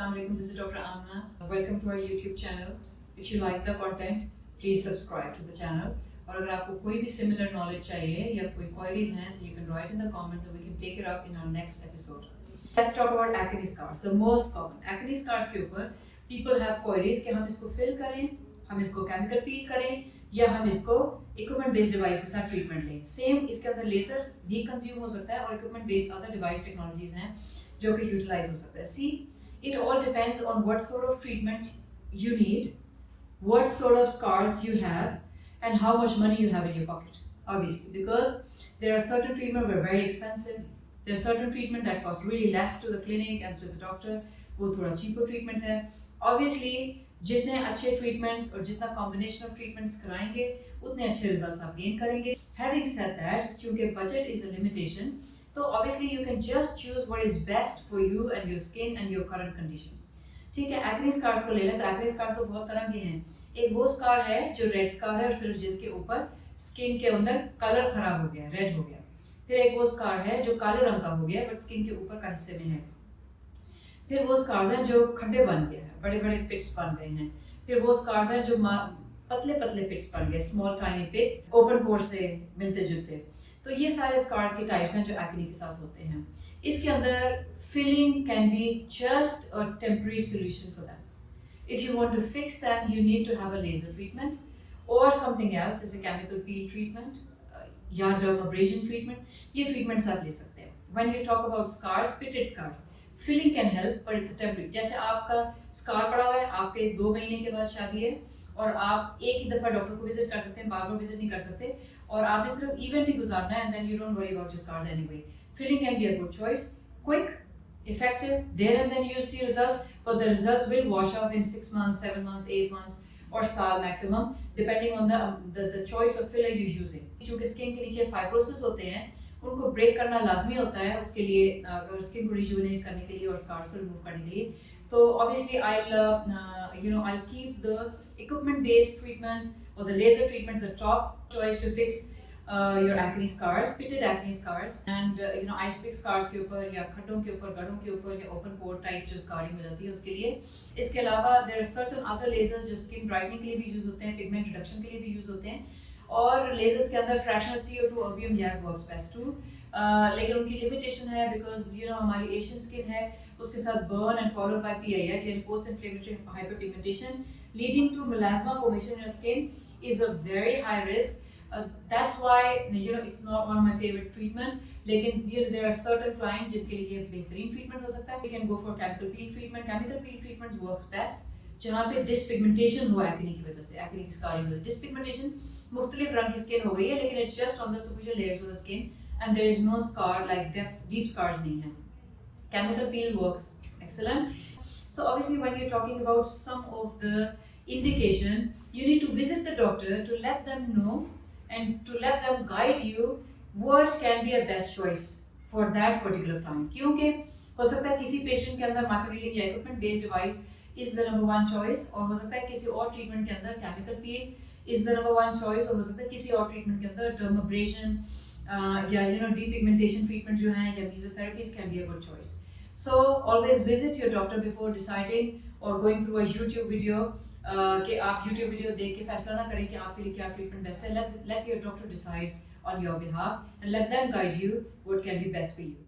Assalamualaikum. This is Dr. Amna. Welcome to our YouTube channel. If you like the content, please subscribe to the channel. और अगर आपको कोई भी similar knowledge चाहिए या कोई queries हैं, so you can write in the comments and we can take it up in our next episode. Let's talk about acne scars. The most common acne scars के ऊपर people have queries कि हम इसको fill करें, हम इसको chemical peel करें या हम इसको equipment based device के साथ treatment लें. Same इसके अंदर laser भी consume हो सकता है और equipment based other device technologies हैं जो कि utilize हो सकता है. See, it all depends on what sort of treatment you need, what sort of scars you have, and how much money you have in your pocket. Obviously, because there are certain treatment that are very expensive. There are certain treatment that cost really less to the clinic and to the doctor. वो थोड़ा cheaper treatment है. Obviously, जितने अच्छे treatments और जितना combination of treatments कराएंगे, उतने अच्छे results आप gain करेंगे. Having said that, चूँकि budget is a limitation, तो obviously you can just choose what is best for you and your skin and your current condition. ठीक है, acne scars को ले लें तो acne scars तो बहुत तरह के हैं. एक वो scar है जो red scar है और सिर्फ जिनके ऊपर skin के अंदर color खराब हो गया, red हो गया. फिर एक वो scar है जो काले रंग का हो गया but skin के ऊपर का हिस्से में है. फिर वो scars हैं जो खड्डे बन गए हैं, बड़े बड़े pits बन गए हैं. फिर वो scars हैं जो पतले पतले pits बन गए, small tiny pits, open pore से मिलते जुलते. तो ये सारे स्कार्स के टाइप्स हैं जो एक्ने के साथ होते हैं. इसके अंदर filling can be just a temporary solution for that. If you want to fix that you need to have a laser treatment और समथिंग एल्स जैसे केमिकल पील ट्रीटमेंट या डर्माब्रेजन ट्रीटमेंट. ये ट्रीटमेंट्स आप ले सकते हैं. When you talk about scars, pitted scars, filling can help but it's temporary. जैसे आपका स्कार पड़ा हुआ है, आपके 2 महीने के बाद शादी है और आप एक ही दफ़ा डॉक्टर को विजिट कर सकते हैं, बार बार विजिट नहीं कर सकते और आपने सिर्फ इवेंट ही गुजारना है and then you don't worry about your scars anyway. Filling can be a good choice, quick, effective, there and then you'll see results, but the results will wash off in 6 months, 7 months, 8 months or साल maximum depending on the choice of filler you're using. क्योंकि skin के नीचे fibrosis होते हैं, उनको break करना लाजमी होता है उसके लिए, स्किन को रिजुविनेट करने के लिए और स्कार्स को रिमूव करने के लिए. तो obviously I'll keep the equipment based treatments or the laser treatments the top choice to fix your acne scars, pitted acne scars, and ice pick scars के ऊपर या खड्डों के ऊपर, गड़ों के ऊपर या open pore type जो scarring हो जाती है उसके लिए. इसके अलावा there are certain other lasers जो skin brightening के लिए भी यूज होते हैं, pigment reduction के लिए भी यूज होते हैं और lasers के अंदर fractional CO2 erbium YAG works best too. लेकिन उनकी limitation है because हमारी Asian skin है, उसके साथ burn and followed by PIH यानी post inflammatory hyperpigmentation leading to melasma formation in your skin is a very high risk. That's why it's not one of my favorite treatment. लेकिन there are certain clients जिनके लिए ये बेहतरीन treatment हो सकता है. We can go for chemical peel treatment. Chemical peel treatment works best जहाँ पे डिसपिगमेंटेशन हो एक्ने की वजह से, एक्ने की स्कारिंग हो. डिसपिगमेंटेशन मुख्तलिफ रंग की स्किन हो गई है लेकिन it's just on the superficial layers of the skin and there is no scar like deep scars नहीं है. Chemical peel works excellent. So obviously when you're talking about some of the indication, you need to visit the doctor to let them know and to let them guide you what can be a best choice for that particular client. क्योंकि हो सकता है किसी patient के अंदर माइक्रोनीडिंग या equipment based device is the number 1 choice और हो सकता है किसी और ट्रीटमेंट के अंदर chemical peel is the number 1 choice और हो सकता है किसी और ट्रीटमेंट के अंदर डर्माब्रेजन या डीपिगमेंटेशन ट्रीटमेंट जो है या mesotherapies can be a good choice. So always visit your doctor before deciding or going through a YouTube video. कि आप YouTube वीडियो देख के फैसला ना करें कि आपके लिए क्या ट्रीटमेंट बेस्ट है. Let your doctor decide on your behalf and let them guide you what can be best for you.